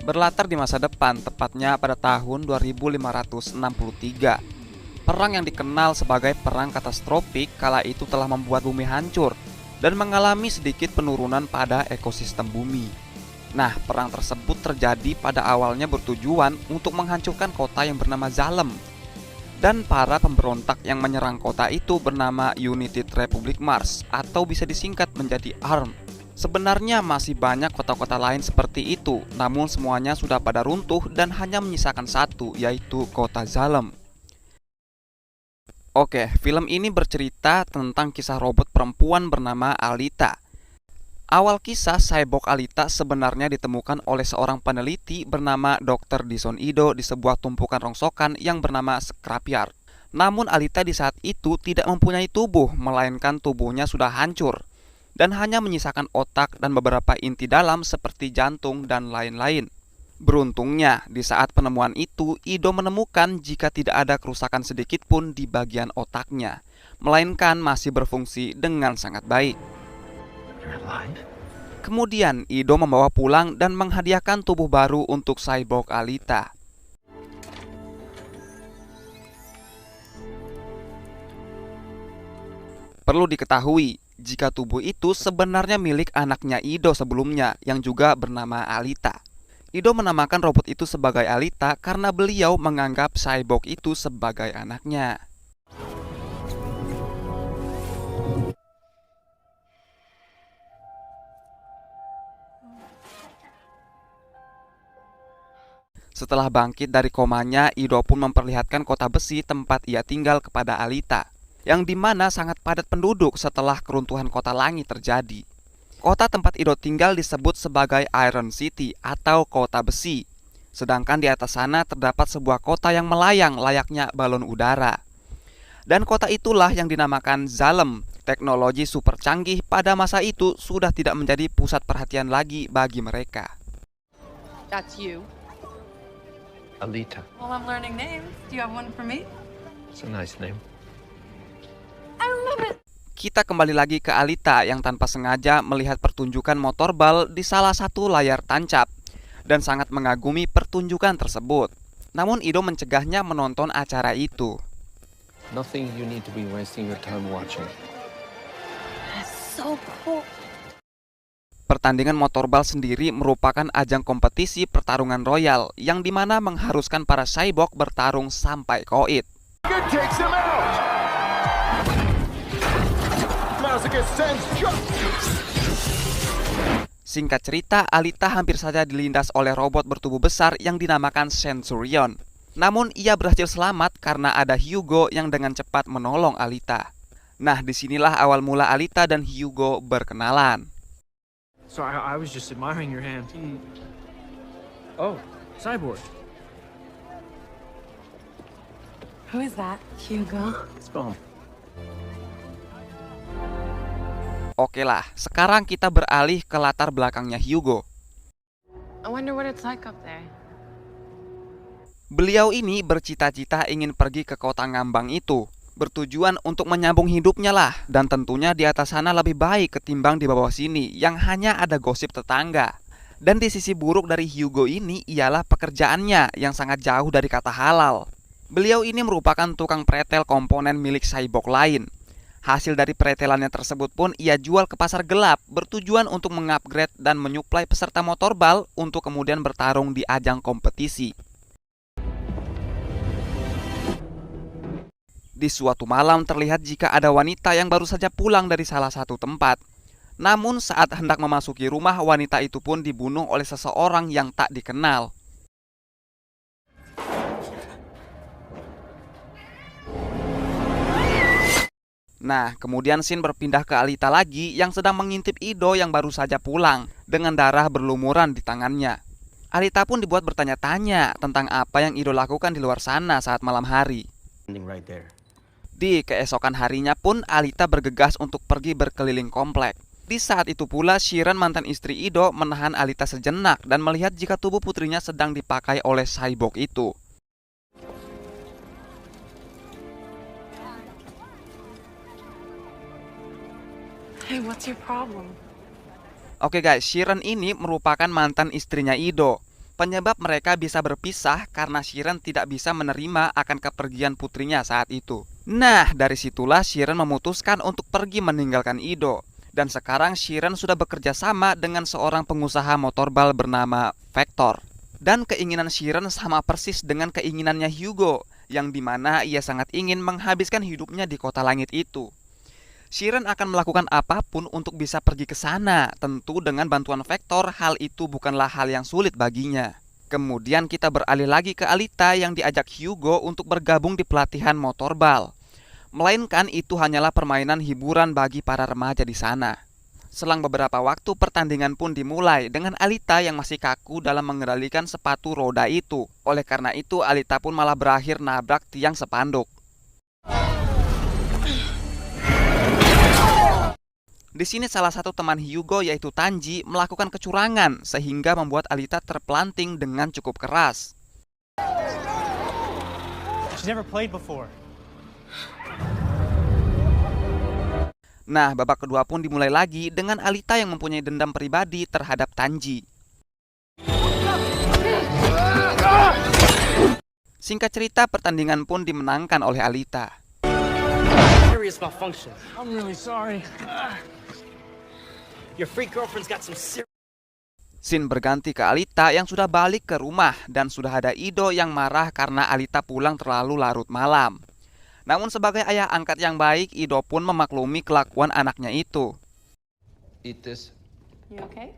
Berlatar di masa depan, tepatnya pada tahun 2563. Perang yang dikenal sebagai perang katastrofik kala itu telah membuat bumi hancur dan mengalami sedikit penurunan pada ekosistem bumi. Nah, perang tersebut terjadi pada awalnya bertujuan untuk menghancurkan kota yang bernama Zalem. Dan para pemberontak yang menyerang kota itu bernama United Republic Mars atau bisa disingkat menjadi ARM. Sebenarnya masih banyak kota-kota lain seperti itu, namun semuanya sudah pada runtuh dan hanya menyisakan satu, yaitu kota Zalem. Oke, film ini bercerita tentang kisah robot perempuan bernama Alita. Awal kisah cyborg Alita sebenarnya ditemukan oleh seorang peneliti bernama Dr. Dison Ido di sebuah tumpukan rongsokan yang bernama scrapyard. Namun Alita di saat itu tidak mempunyai tubuh, melainkan tubuhnya sudah hancur dan hanya menyisakan otak dan beberapa inti dalam seperti jantung dan lain-lain. Beruntungnya, di saat penemuan itu, Ido menemukan jika tidak ada kerusakan sedikit pun di bagian otaknya, melainkan masih berfungsi dengan sangat baik. Kemudian Ido membawa pulang dan menghadiahkan tubuh baru untuk cyborg Alita. Perlu diketahui, jika tubuh itu sebenarnya milik anaknya Ido sebelumnya yang juga bernama Alita. Ido menamakan robot itu sebagai Alita karena beliau menganggap cyborg itu sebagai anaknya. Setelah bangkit dari komanya, Ido pun memperlihatkan kota besi tempat ia tinggal kepada Alita, yang dimana sangat padat penduduk setelah keruntuhan kota langit terjadi. Kota tempat Ido tinggal disebut sebagai Iron City atau kota besi. Sedangkan di atas sana terdapat sebuah kota yang melayang layaknya balon udara. Dan kota itulah yang dinamakan Zalem. Teknologi super canggih pada masa itu sudah tidak menjadi pusat perhatian lagi bagi mereka. That's you. Alita. Well, I'm learning names. Do you have one for me? It's a nice name. I love it. Kita kembali lagi ke Alita yang tanpa sengaja melihat pertunjukan motorball di salah satu layar tancap dan sangat mengagumi pertunjukan tersebut. Namun Ido mencegahnya menonton acara itu. Nothing you need to be wasting your time watching. That's so cool. Pertandingan motorball sendiri merupakan ajang kompetisi pertarungan royal yang dimana mengharuskan para cyborg bertarung sampai koit. Singkat cerita, Alita hampir saja dilindas oleh robot bertubuh besar yang dinamakan Centurion. Namun ia berhasil selamat karena ada Hugo yang dengan cepat menolong Alita. Nah, disinilah awal mula Alita dan Hugo berkenalan. So I was just admiring your hand. Oh, cyborg. Who is that? Hugo. It's Bomb. Oke lah, sekarang kita beralih ke latar belakangnya Hugo. I wonder what it's like up there. Beliau ini bercita-cita ingin pergi ke kota ngambang itu, bertujuan untuk menyambung hidupnya lah. Dan tentunya di atas sana lebih baik ketimbang di bawah sini yang hanya ada gosip tetangga. Dan di sisi buruk dari Hugo ini ialah pekerjaannya yang sangat jauh dari kata halal. Beliau ini merupakan tukang pretel komponen milik cyborg lain. Hasil dari pretelannya tersebut pun ia jual ke pasar gelap, bertujuan untuk mengupgrade dan menyuplai peserta motorball untuk kemudian bertarung di ajang kompetisi. Di suatu malam terlihat jika ada wanita yang baru saja pulang dari salah satu tempat. Namun saat hendak memasuki rumah, wanita itu pun dibunuh oleh seseorang yang tak dikenal. Nah, kemudian scene berpindah ke Alita lagi yang sedang mengintip Ido yang baru saja pulang dengan darah berlumuran di tangannya. Alita pun dibuat bertanya-tanya tentang apa yang Ido lakukan di luar sana saat malam hari. Right there. Di keesokan harinya pun Alita bergegas untuk pergi berkeliling komplek. Di saat itu pula Shiren, mantan istri Ido, menahan Alita sejenak dan melihat jika tubuh putrinya sedang dipakai oleh cyborg itu. Hey, what's your problem? Oke guys, Shiren ini merupakan mantan istrinya Ido. Penyebab mereka bisa berpisah karena Shiren tidak bisa menerima akan kepergian putrinya saat itu. Nah, dari situlah Shiren memutuskan untuk pergi meninggalkan Ido. Dan sekarang Shiren sudah bekerja sama dengan seorang pengusaha motorbal bernama Vector. Dan keinginan Shiren sama persis dengan keinginannya Hugo, yang dimana ia sangat ingin menghabiskan hidupnya di kota langit itu. Shiren akan melakukan apapun untuk bisa pergi ke sana. Tentu dengan bantuan Vector, hal itu bukanlah hal yang sulit baginya. Kemudian kita beralih lagi ke Alita yang diajak Hugo untuk bergabung di pelatihan motorbal. Melainkan itu hanyalah permainan hiburan bagi para remaja di sana. Selang beberapa waktu pertandingan pun dimulai dengan Alita yang masih kaku dalam mengendalikan sepatu roda itu. Oleh karena itu Alita pun malah berakhir nabrak tiang spanduk. Di sini salah satu teman Hugo yaitu Tanji melakukan kecurangan sehingga membuat Alita terpelanting dengan cukup keras. She's never played before. Nah, babak kedua pun dimulai lagi dengan Alita yang mempunyai dendam pribadi terhadap Tanji. Singkat cerita, pertandingan pun dimenangkan oleh Alita. Serious malfunction. I'm really sorry. Your freak girlfriend's got some serious. Scene berganti ke Alita yang sudah balik ke rumah dan sudah ada Ido yang marah karena Alita pulang terlalu larut malam. Namun sebagai ayah angkat yang baik, Ido pun memaklumi kelakuan anaknya itu. Eat this. You okay?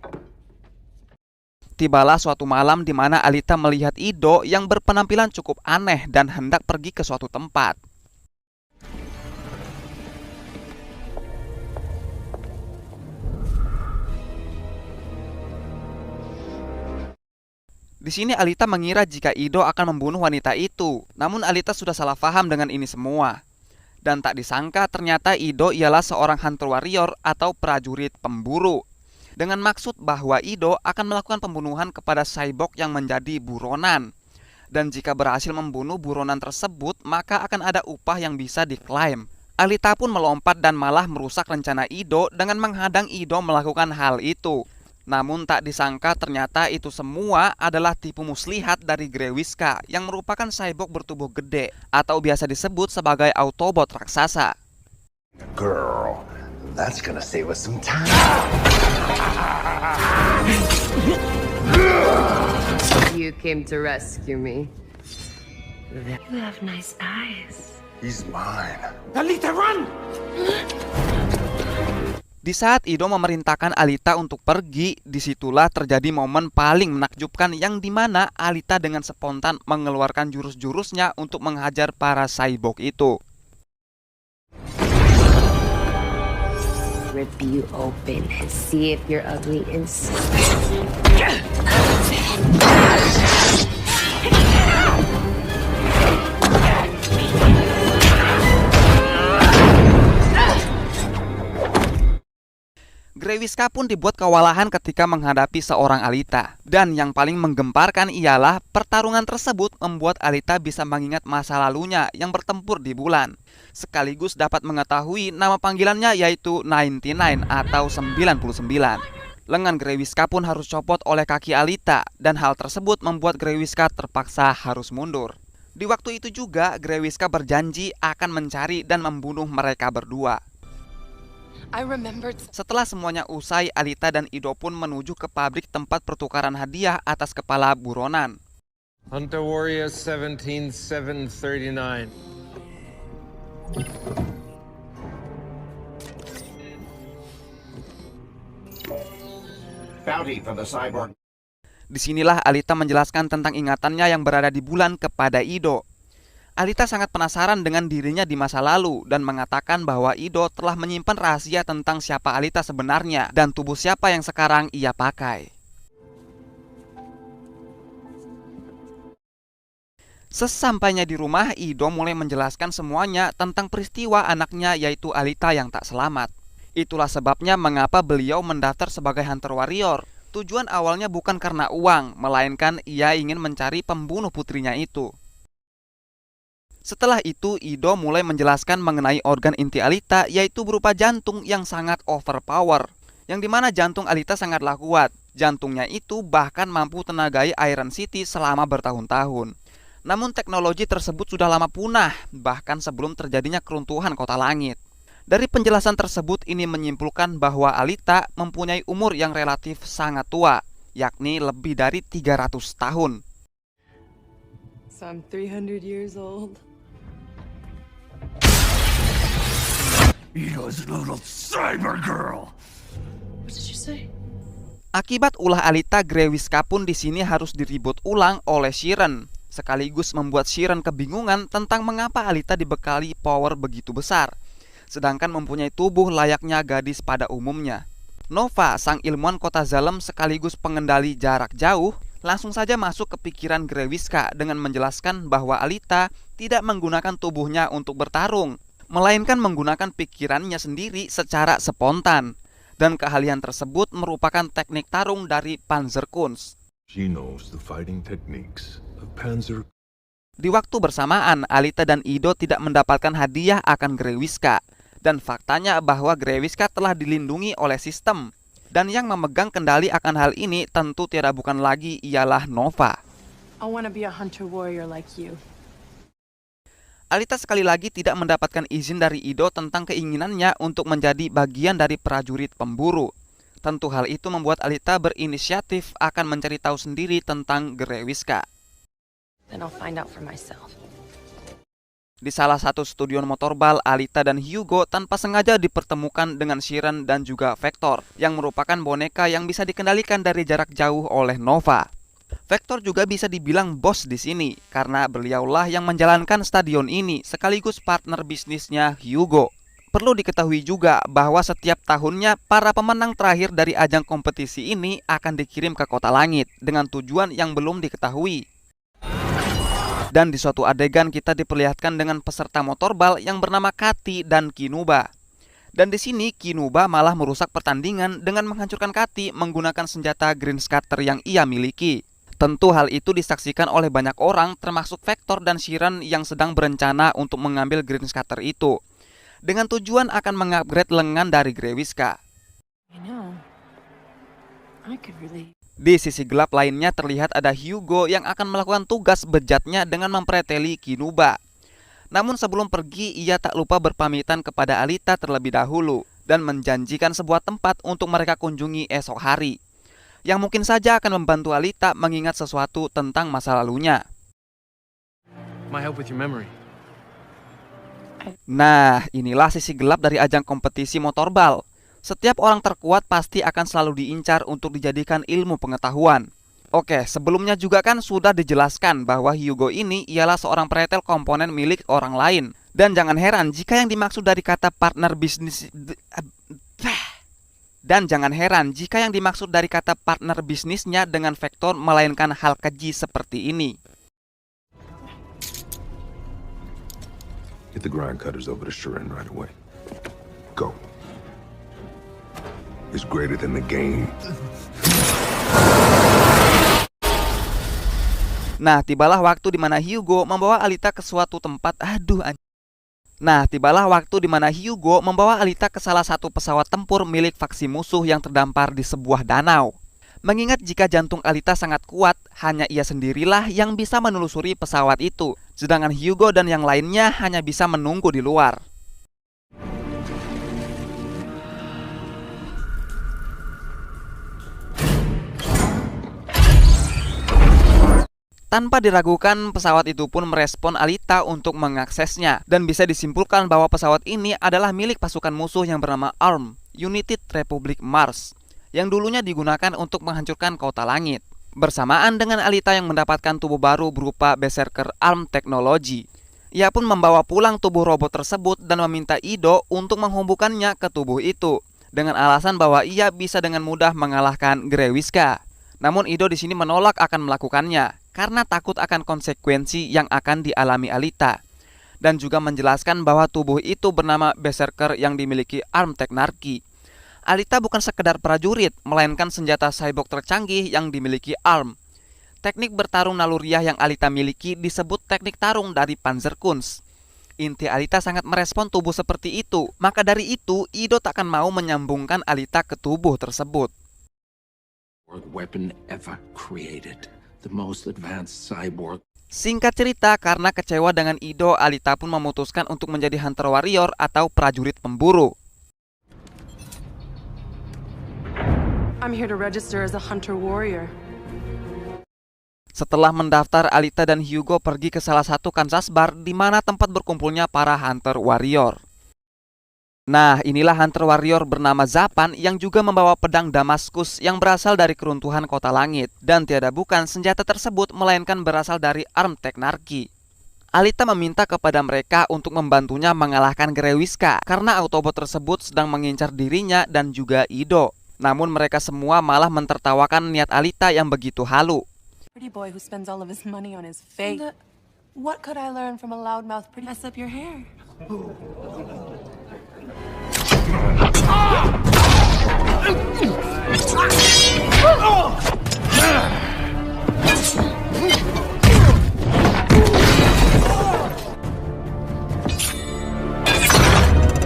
Tibalah suatu malam di mana Alita melihat Ido yang berpenampilan cukup aneh dan hendak pergi ke suatu tempat. Di sini Alita mengira jika Ido akan membunuh wanita itu. Namun Alita sudah salah paham dengan ini semua. Dan tak disangka ternyata Ido ialah seorang hunter warrior atau prajurit pemburu. Dengan maksud bahwa Ido akan melakukan pembunuhan kepada cyborg yang menjadi buronan. Dan jika berhasil membunuh buronan tersebut, maka akan ada upah yang bisa diklaim. Alita pun melompat dan malah merusak rencana Ido dengan menghadang Ido melakukan hal itu. Namun tak disangka ternyata itu semua adalah tipu muslihat dari Grewiska yang merupakan cyborg bertubuh gede atau biasa disebut sebagai Autobot raksasa. Girl, that's gonna save us some time. You came to rescue me. You have nice eyes. He's mine. Alita, run! Di saat Ido memerintahkan Alita untuk pergi, disitulah terjadi momen paling menakjubkan yang dimana Alita dengan spontan mengeluarkan jurus-jurusnya untuk menghajar para cyborg itu. Rip you open and see if you're ugly inside. Grewiska pun dibuat kewalahan ketika menghadapi seorang Alita. Dan yang paling menggemparkan ialah pertarungan tersebut membuat Alita bisa mengingat masa lalunya yang bertempur di bulan. Sekaligus dapat mengetahui nama panggilannya yaitu 99 atau 99. Lengan Grewiska pun harus copot oleh kaki Alita dan hal tersebut membuat Grewiska terpaksa harus mundur. Di waktu itu juga Grewiska berjanji akan mencari dan membunuh mereka berdua. I remembered. Setelah semuanya usai, Alita dan Ido pun menuju ke pabrik tempat pertukaran hadiah atas kepala buronan. Hunter Warrior 17739. Bounty for the cyborg. Disinilah Alita menjelaskan tentang ingatannya yang berada di bulan kepada Ido. Alita sangat penasaran dengan dirinya di masa lalu dan mengatakan bahwa Ido telah menyimpan rahasia tentang siapa Alita sebenarnya dan tubuh siapa yang sekarang ia pakai. Sesampainya di rumah, Ido mulai menjelaskan semuanya tentang peristiwa anaknya yaitu Alita yang tak selamat. Itulah sebabnya mengapa beliau mendaftar sebagai Hunter Warrior. Tujuan awalnya bukan karena uang, melainkan ia ingin mencari pembunuh putrinya itu. Setelah itu, Ido mulai menjelaskan mengenai organ inti Alita yaitu berupa jantung yang sangat overpower. Yang dimana jantung Alita sangatlah kuat. Jantungnya itu bahkan mampu tenagai Iron City selama bertahun-tahun. Namun teknologi tersebut sudah lama punah, bahkan sebelum terjadinya keruntuhan kota langit. Dari penjelasan tersebut ini menyimpulkan bahwa Alita mempunyai umur yang relatif sangat tua, yakni lebih dari 300 tahun. So I'm 300 years old. Ego's little cyber girl. What did you say? Akibat ulah Alita, Grewiska pun di sini harus diribut ulang oleh Shiren, sekaligus membuat Shiren kebingungan tentang mengapa Alita dibekali power begitu besar, sedangkan mempunyai tubuh layaknya gadis pada umumnya. Nova, sang ilmuwan kota Zalem sekaligus pengendali jarak jauh, langsung saja masuk ke pikiran Grewiska dengan menjelaskan bahwa Alita tidak menggunakan tubuhnya untuk bertarung, melainkan menggunakan pikirannya sendiri secara spontan. Dan keahlian tersebut merupakan teknik tarung dari Panzerkunst. She knows the fighting techniques of Panzer. Di waktu bersamaan, Alita dan Ido tidak mendapatkan hadiah akan Grewiska. Dan faktanya bahwa Grewiska telah dilindungi oleh sistem. Dan yang memegang kendali akan hal ini tentu tidak bukan lagi ialah Nova. I want to be a hunter warrior like you. Alita sekali lagi tidak mendapatkan izin dari Ido tentang keinginannya untuk menjadi bagian dari prajurit pemburu. Tentu hal itu membuat Alita berinisiatif akan mencari tahu sendiri tentang Grewiska. Then I'll find out for myself. Di salah satu stadion motorbal, Alita dan Hugo tanpa sengaja dipertemukan dengan Shiren dan juga Vector, yang merupakan boneka yang bisa dikendalikan dari jarak jauh oleh Nova. Vector juga bisa dibilang bos di sini karena beliaulah yang menjalankan stadion ini sekaligus partner bisnisnya Hugo. Perlu diketahui juga bahwa setiap tahunnya para pemenang terakhir dari ajang kompetisi ini akan dikirim ke Kota Langit dengan tujuan yang belum diketahui. Dan di suatu adegan kita diperlihatkan dengan peserta motorbal yang bernama Kati dan Kinuba. Dan di sini Kinuba malah merusak pertandingan dengan menghancurkan Kati menggunakan senjata green scatter yang ia miliki. Tentu hal itu disaksikan oleh banyak orang termasuk Vector dan Shiren yang sedang berencana untuk mengambil green scatter itu dengan tujuan akan mengupgrade lengan dari Grewiska. Di sisi gelap lainnya terlihat ada Hugo yang akan melakukan tugas bejatnya dengan mempreteli Kinuba. Namun sebelum pergi ia tak lupa berpamitan kepada Alita terlebih dahulu dan menjanjikan sebuah tempat untuk mereka kunjungi esok hari, yang mungkin saja akan membantu Alita mengingat sesuatu tentang masa lalunya. Might help with your memory. Nah, inilah sisi gelap dari ajang kompetisi motorbal. Setiap orang terkuat pasti akan selalu diincar untuk dijadikan ilmu pengetahuan. Oke, sebelumnya juga kan sudah dijelaskan bahwa Hugo ini ialah seorang pretel komponen milik orang lain. Dan jangan heran jika yang dimaksud dari kata partner bisnis... Dan jangan heran jika yang dimaksud dari kata partner bisnisnya dengan Vector melainkan hal keji seperti ini. Get the grind cutters over to Shiren right away. Go. It's greater than the game. Nah, tibalah waktu di mana Hugo membawa Alita ke suatu tempat. Tibalah waktu di mana Hugo membawa Alita ke salah satu pesawat tempur milik faksi musuh yang terdampar di sebuah danau. Mengingat jika jantung Alita sangat kuat, hanya ia sendirilah yang bisa menelusuri pesawat itu, sedangkan Hugo dan yang lainnya hanya bisa menunggu di luar. Tanpa diragukan, pesawat itu pun merespon Alita untuk mengaksesnya. Dan bisa disimpulkan bahwa pesawat ini adalah milik pasukan musuh yang bernama ARM, United Republic Mars, yang dulunya digunakan untuk menghancurkan Kota Langit. Bersamaan dengan Alita yang mendapatkan tubuh baru berupa Berserker ARM Technology. Ia pun membawa pulang tubuh robot tersebut dan meminta Ido untuk menghubungkannya ke tubuh itu, dengan alasan bahwa ia bisa dengan mudah mengalahkan Grewiska. Namun Ido di sini menolak akan melakukannya karena takut akan konsekuensi yang akan dialami Alita, dan juga menjelaskan bahwa tubuh itu bernama Berserker yang dimiliki ARM Technarchy. Alita bukan sekedar prajurit, melainkan senjata cyborg tercanggih yang dimiliki ARM. Teknik bertarung naluriah yang Alita miliki disebut teknik tarung dari Panzerkunst. Inti Alita sangat merespon tubuh seperti itu, maka dari itu Ido tak akan mau menyambungkan Alita ke tubuh tersebut. weapon ever created. The most advanced cyborg. Singkat cerita, karena kecewa dengan Ido, Alita pun memutuskan untuk menjadi hunter warrior atau prajurit pemburu. I'm here to register as a hunter warrior. Setelah mendaftar, Alita dan Hugo pergi ke salah satu Kansas bar di mana tempat berkumpulnya para hunter warrior. Nah, inilah hunter warrior bernama Zapan yang juga membawa pedang Damaskus yang berasal dari keruntuhan kota langit. Dan tiada bukan senjata tersebut melainkan berasal dari Arm Technarchy. Alita meminta kepada mereka untuk membantunya mengalahkan Grewiska karena Autobot tersebut sedang mengincar dirinya dan juga Ido. Namun mereka semua malah mentertawakan niat Alita yang begitu halu. Pretty boy who spends all of his money on his fake. What could I learn from a loudmouth pretty mess up your hair?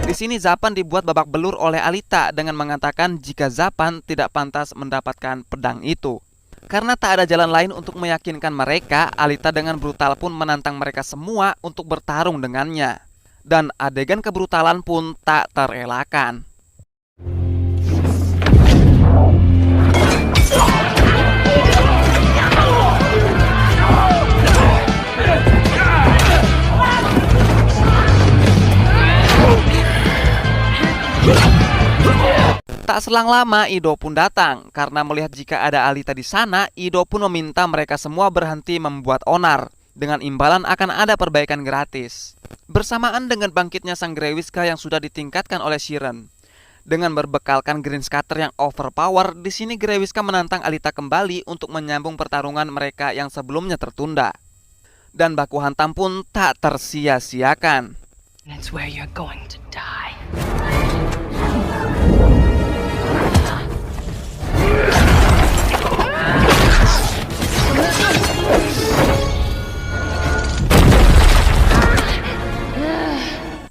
Di sini Zapan dibuat babak belur oleh Alita dengan mengatakan jika Zapan tidak pantas mendapatkan pedang itu. Karena tak ada jalan lain untuk meyakinkan mereka, Alita dengan brutal pun menantang mereka semua untuk bertarung dengannya. Dan adegan kebrutalan pun tak terelakkan. Tak selang lama Ido pun datang. Karena melihat jika ada Alita di sana, Ido pun meminta mereka semua berhenti membuat onar. Dengan imbalan akan ada perbaikan gratis. Bersamaan dengan bangkitnya sang Grewiska yang sudah ditingkatkan oleh Sheeran. Dengan berbekalkan Green Scatter yang overpower, di sini Grewiska menantang Alita kembali untuk menyambung pertarungan mereka yang sebelumnya tertunda. Dan baku hantam pun tak tersia-siakan. That's where you're going to die.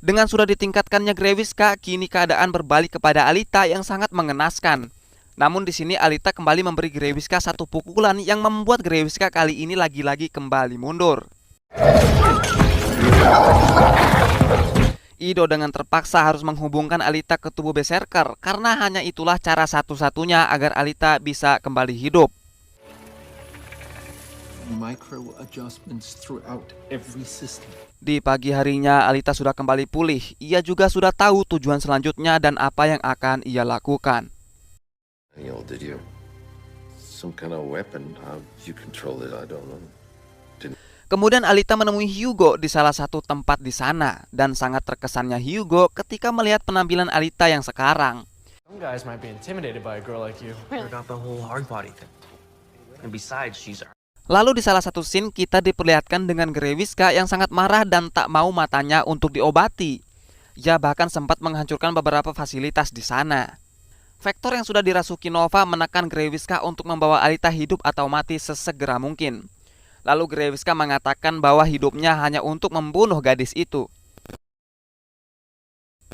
Dengan sudah ditingkatkannya Grewiska, kini keadaan berbalik kepada Alita yang sangat mengenaskan. Namun di sini Alita kembali memberi Grewiska satu pukulan yang membuat Grewiska kali ini lagi-lagi kembali mundur. Ido dengan terpaksa harus menghubungkan Alita ke tubuh Berserker karena hanya itulah cara satu-satunya agar Alita bisa kembali hidup. Micro adjustments throughout every system. Di pagi harinya Alita sudah kembali pulih. Ia juga sudah tahu tujuan selanjutnya dan apa yang akan ia lakukan. Did you? Some kind of weapon? How you control it? I don't know. Kemudian Alita menemui Hugo di salah satu tempat di sana. Dan sangat terkesannya Hugo ketika melihat penampilan Alita yang sekarang. Some guys might be intimidated by a girl like you. Really? Got the whole hard body thing. And besides, she's Lalu di salah satu scene kita diperlihatkan dengan Grewiska yang sangat marah dan tak mau matanya untuk diobati. Ia bahkan sempat menghancurkan beberapa fasilitas di sana. Vector yang sudah dirasuki Nova menekan Grewiska untuk membawa Alita hidup atau mati sesegera mungkin. Lalu Grewiska mengatakan bahwa hidupnya hanya untuk membunuh gadis itu.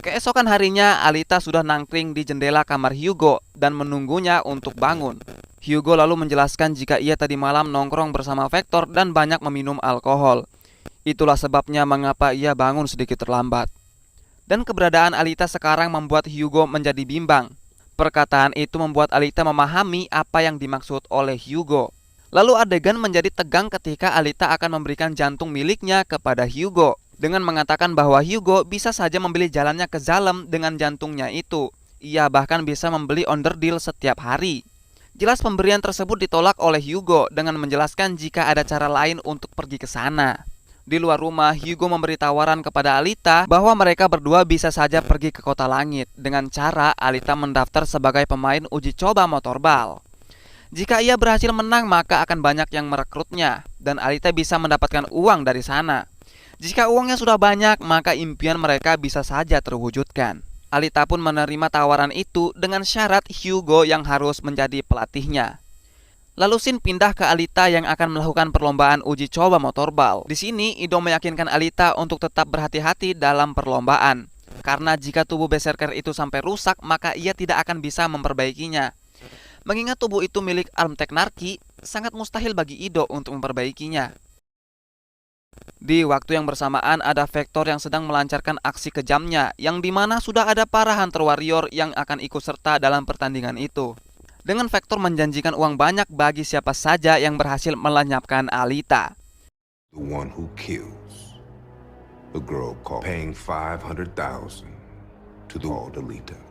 Keesokan harinya, Alita sudah nangkring di jendela kamar Hugo dan menunggunya untuk bangun. Hugo lalu menjelaskan jika ia tadi malam nongkrong bersama Vector dan banyak meminum alkohol. Itulah sebabnya mengapa ia bangun sedikit terlambat. Dan keberadaan Alita sekarang membuat Hugo menjadi bimbang. Perkataan itu membuat Alita memahami apa yang dimaksud oleh Hugo. Lalu adegan menjadi tegang ketika Alita akan memberikan jantung miliknya kepada Hugo. Dengan mengatakan bahwa Hugo bisa saja membeli jalannya ke Zalem dengan jantungnya itu. Ia bahkan bisa membeli onderdil setiap hari. Jelas pemberian tersebut ditolak oleh Hugo dengan menjelaskan jika ada cara lain untuk pergi ke sana. Di luar rumah, Hugo memberi tawaran kepada Alita bahwa mereka berdua bisa saja pergi ke Kota Langit dengan cara Alita mendaftar sebagai pemain uji coba motorball. Jika ia berhasil menang, maka akan banyak yang merekrutnya dan Alita bisa mendapatkan uang dari sana. Jika uangnya sudah banyak, maka impian mereka bisa saja terwujudkan. Alita pun menerima tawaran itu dengan syarat Hugo yang harus menjadi pelatihnya. Lalu scene pindah ke Alita yang akan melakukan perlombaan uji coba motorball. Di sini Ido meyakinkan Alita untuk tetap berhati-hati dalam perlombaan. Karena jika tubuh Berserker itu sampai rusak, maka ia tidak akan bisa memperbaikinya. Mengingat tubuh itu milik Arm Technarchy, sangat mustahil bagi Ido untuk memperbaikinya. Di waktu yang bersamaan ada Vector yang sedang melancarkan aksi kejamnya, yang dimana sudah ada para Hunter Warrior yang akan ikut serta dalam pertandingan itu. Dengan Vector menjanjikan uang banyak bagi siapa saja yang berhasil melenyapkan Alita. The one who kills. A girl called paying 500,000 to the old Alita.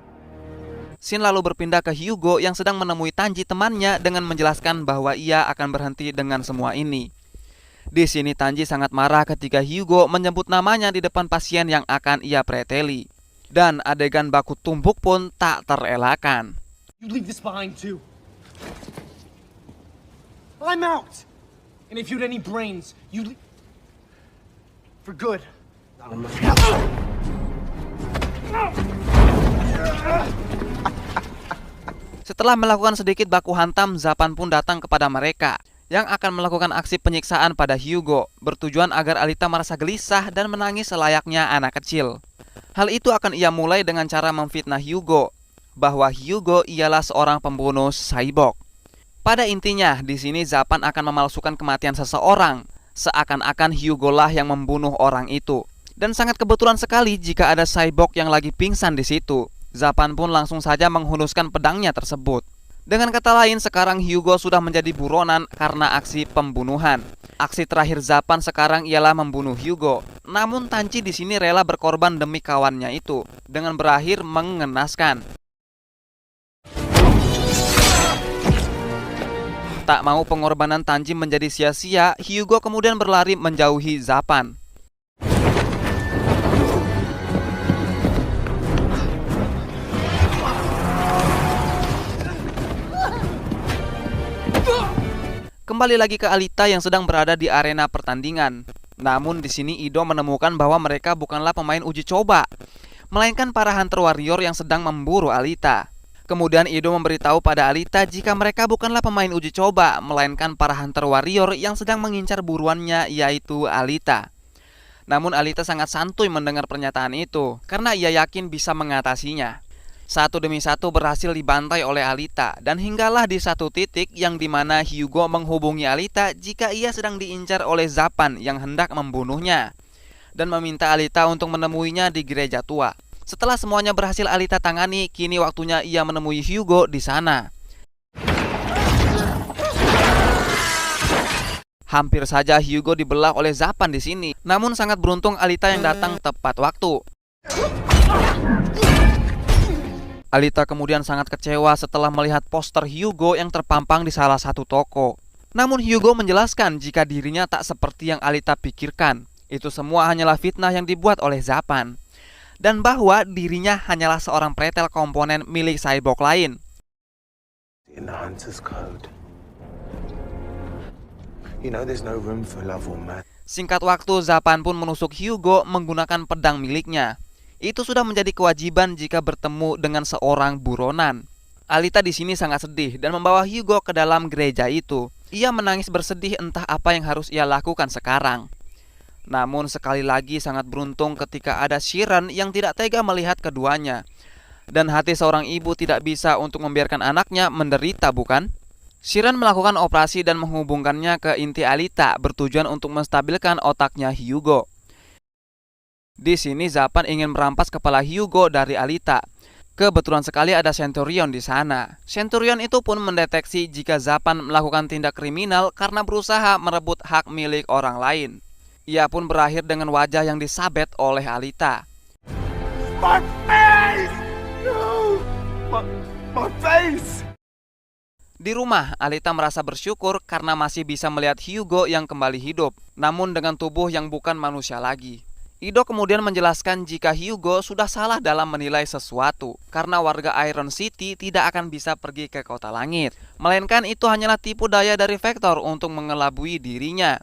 Shin lalu berpindah ke Hugo yang sedang menemui Tanji temannya dengan menjelaskan bahwa ia akan berhenti dengan semua ini. Di sini Tanji sangat marah ketika Hugo menyebut namanya di depan pasien yang akan ia preteli. Dan adegan baku tumbuk pun tak terelakkan. You leave this behind too. I'm out. And if you had any brains, you for good. Setelah melakukan sedikit baku hantam, Zapan pun datang kepada mereka yang akan melakukan aksi penyiksaan pada Hugo, bertujuan agar Alita merasa gelisah dan menangis selayaknya anak kecil. Hal itu akan ia mulai dengan cara memfitnah Hugo bahwa Hugo ialah seorang pembunuh cyborg. Pada intinya, di sini Zapan akan memalsukan kematian seseorang, seakan-akan Hugo lah yang membunuh orang itu. Dan sangat kebetulan sekali jika ada cyborg yang lagi pingsan di situ. Zapan pun langsung saja menghunuskan pedangnya tersebut. Dengan kata lain, sekarang Hugo sudah menjadi buronan karena aksi pembunuhan. Aksi terakhir Zapan sekarang ialah membunuh Hugo. Namun Tanji di sini rela berkorban demi kawannya itu, dengan berakhir mengenaskan. Tak mau pengorbanan Tanji menjadi sia-sia, Hugo kemudian berlari menjauhi Zapan. Kembali lagi ke Alita yang sedang berada di arena pertandingan. Namun di sini Ido menemukan bahwa mereka bukanlah pemain uji coba, melainkan para Hunter Warrior yang sedang memburu Alita. Kemudian Ido memberitahu pada Alita jika mereka bukanlah pemain uji coba, melainkan para Hunter Warrior yang sedang mengincar buruannya, yaitu Alita. Namun Alita sangat santuy mendengar pernyataan itu, karena ia yakin bisa mengatasinya. Satu demi satu berhasil dibantai oleh Alita, dan hinggalah di satu titik yang dimana Hugo menghubungi Alita jika ia sedang diincar oleh Zapan yang hendak membunuhnya, dan meminta Alita untuk menemuinya di gereja tua. Setelah semuanya berhasil Alita tangani, kini waktunya ia menemui Hugo di sana. Hampir saja Hugo dibelah oleh Zapan di sini, namun sangat beruntung Alita yang datang tepat waktu. Alita kemudian sangat kecewa setelah melihat poster Hugo yang terpampang di salah satu toko. Namun Hugo menjelaskan jika dirinya tak seperti yang Alita pikirkan. Itu semua hanyalah fitnah yang dibuat oleh Zapan. Dan bahwa dirinya hanyalah seorang pretel komponen milik cyborg lain. In the Hunter's Code. You know there's no room for love or man. Singkat waktu, Zapan pun menusuk Hugo menggunakan pedang miliknya. Itu sudah menjadi kewajiban jika bertemu dengan seorang buronan. Alita di sini sangat sedih dan membawa Hugo ke dalam gereja itu. Ia menangis bersedih entah apa yang harus ia lakukan sekarang. Namun sekali lagi sangat beruntung ketika ada Shiren yang tidak tega melihat keduanya. Dan hati seorang ibu tidak bisa untuk membiarkan anaknya menderita, bukan? Shiren melakukan operasi dan menghubungkannya ke inti Alita bertujuan untuk menstabilkan otaknya Hugo. Di sini Zapan ingin merampas kepala Hugo dari Alita. Kebetulan sekali ada Centurion di sana. Centurion itu pun mendeteksi jika Zapan melakukan tindak kriminal karena berusaha merebut hak milik orang lain. Ia pun berakhir dengan wajah yang disabet oleh Alita. My face! No! My face! Di rumah, Alita merasa bersyukur karena masih bisa melihat Hugo yang kembali hidup, namun dengan tubuh yang bukan manusia lagi. Ido kemudian menjelaskan jika Hugo sudah salah dalam menilai sesuatu, karena warga Iron City tidak akan bisa pergi ke kota langit, melainkan itu hanyalah tipu daya dari Vector untuk mengelabui dirinya.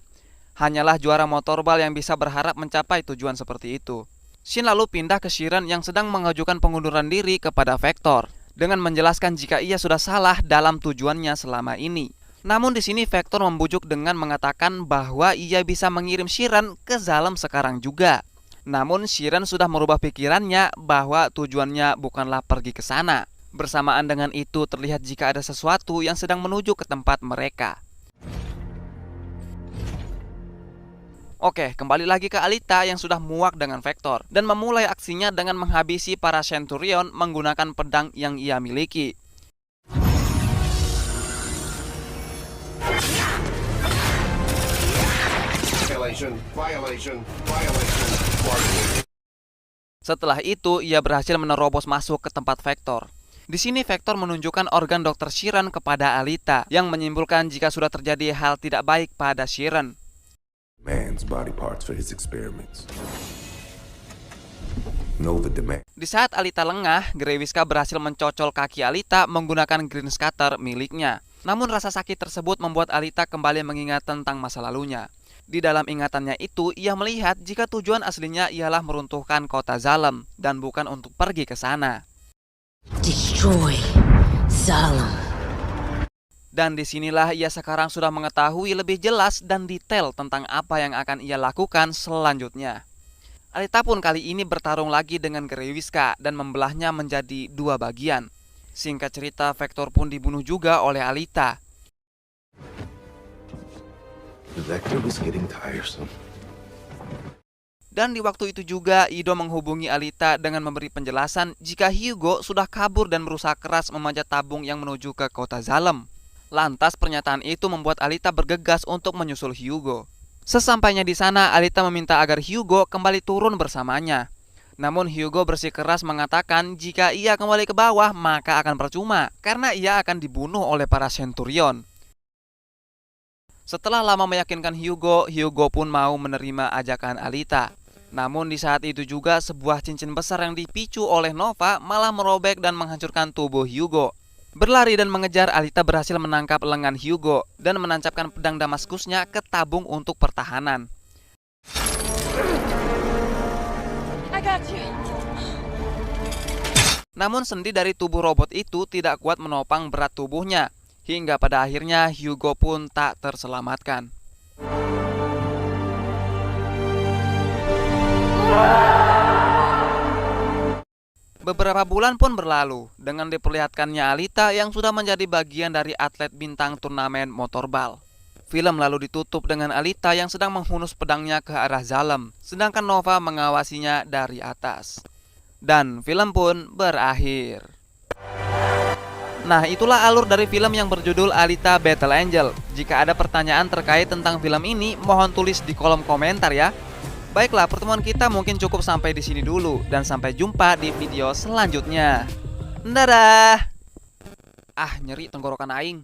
Hanyalah juara motorball yang bisa berharap mencapai tujuan seperti itu. Shin lalu pindah ke Shiren yang sedang mengajukan pengunduran diri kepada Vector, dengan menjelaskan jika ia sudah salah dalam tujuannya selama ini. Namun di sini Vector membujuk dengan mengatakan bahwa ia bisa mengirim Shiren ke Zalem sekarang juga. Namun Shiren sudah merubah pikirannya bahwa tujuannya bukanlah pergi ke sana, Bersamaan dengan itu terlihat jika ada sesuatu yang sedang menuju ke tempat mereka. Oke, kembali lagi ke Alita yang sudah muak dengan Vector dan memulai aksinya dengan menghabisi para Centurion menggunakan pedang yang ia miliki. Setelah itu, ia berhasil menerobos masuk ke tempat Vector. Di sini Vector menunjukkan organ Dr. Sheeran kepada Alita yang menyimpulkan jika sudah terjadi hal tidak baik pada Sheeran. Man's body parts for his experiments. Di saat Alita lengah, Grewiska berhasil mencocol kaki Alita menggunakan green scatter miliknya. Namun rasa sakit tersebut membuat Alita kembali mengingat tentang masa lalunya. Di dalam ingatannya itu, ia melihat jika tujuan aslinya ialah meruntuhkan kota Zalem dan bukan untuk pergi ke sana. Destroy Zalem. Dan disinilah ia sekarang sudah mengetahui lebih jelas dan detail tentang apa yang akan ia lakukan selanjutnya. Alita pun kali ini bertarung lagi dengan Grewiska dan membelahnya menjadi dua bagian. Singkat cerita, Vector pun dibunuh juga oleh Alita. The Vector was getting tiresome. Dan di waktu itu juga, Ido menghubungi Alita dengan memberi penjelasan jika Hugo sudah kabur dan berusaha keras memanjat tabung yang menuju ke kota Zalem. Lantas pernyataan itu membuat Alita bergegas untuk menyusul Hugo. Sesampainya di sana, Alita meminta agar Hugo kembali turun bersamanya. Namun Hugo bersikeras mengatakan jika ia kembali ke bawah maka akan percuma, karena ia akan dibunuh oleh para Centurion. Setelah lama meyakinkan Hugo, Hugo pun mau menerima ajakan Alita. Namun di saat itu juga sebuah cincin besar yang dipicu oleh Nova malah merobek dan menghancurkan tubuh Hugo. Berlari dan mengejar, Alita berhasil menangkap lengan Hugo dan menancapkan pedang Damaskusnya ke tabung untuk pertahanan. Namun sendi dari tubuh robot itu tidak kuat menopang berat tubuhnya, hingga pada akhirnya Hugo pun tak terselamatkan. Beberapa bulan pun berlalu dengan diperlihatkannya Alita yang sudah menjadi bagian dari atlet bintang turnamen motorball. Film lalu ditutup dengan Alita yang sedang menghunus pedangnya ke arah Zalem, sedangkan Nova mengawasinya dari atas. Dan film pun berakhir. Nah, itulah alur dari film yang berjudul Alita Battle Angel. Jika ada pertanyaan terkait tentang film ini, mohon tulis di kolom komentar ya. Baiklah, pertemuan kita mungkin cukup sampai di sini dulu, dan sampai jumpa di video selanjutnya. Dadah. Ah, nyeri tenggorokan aing.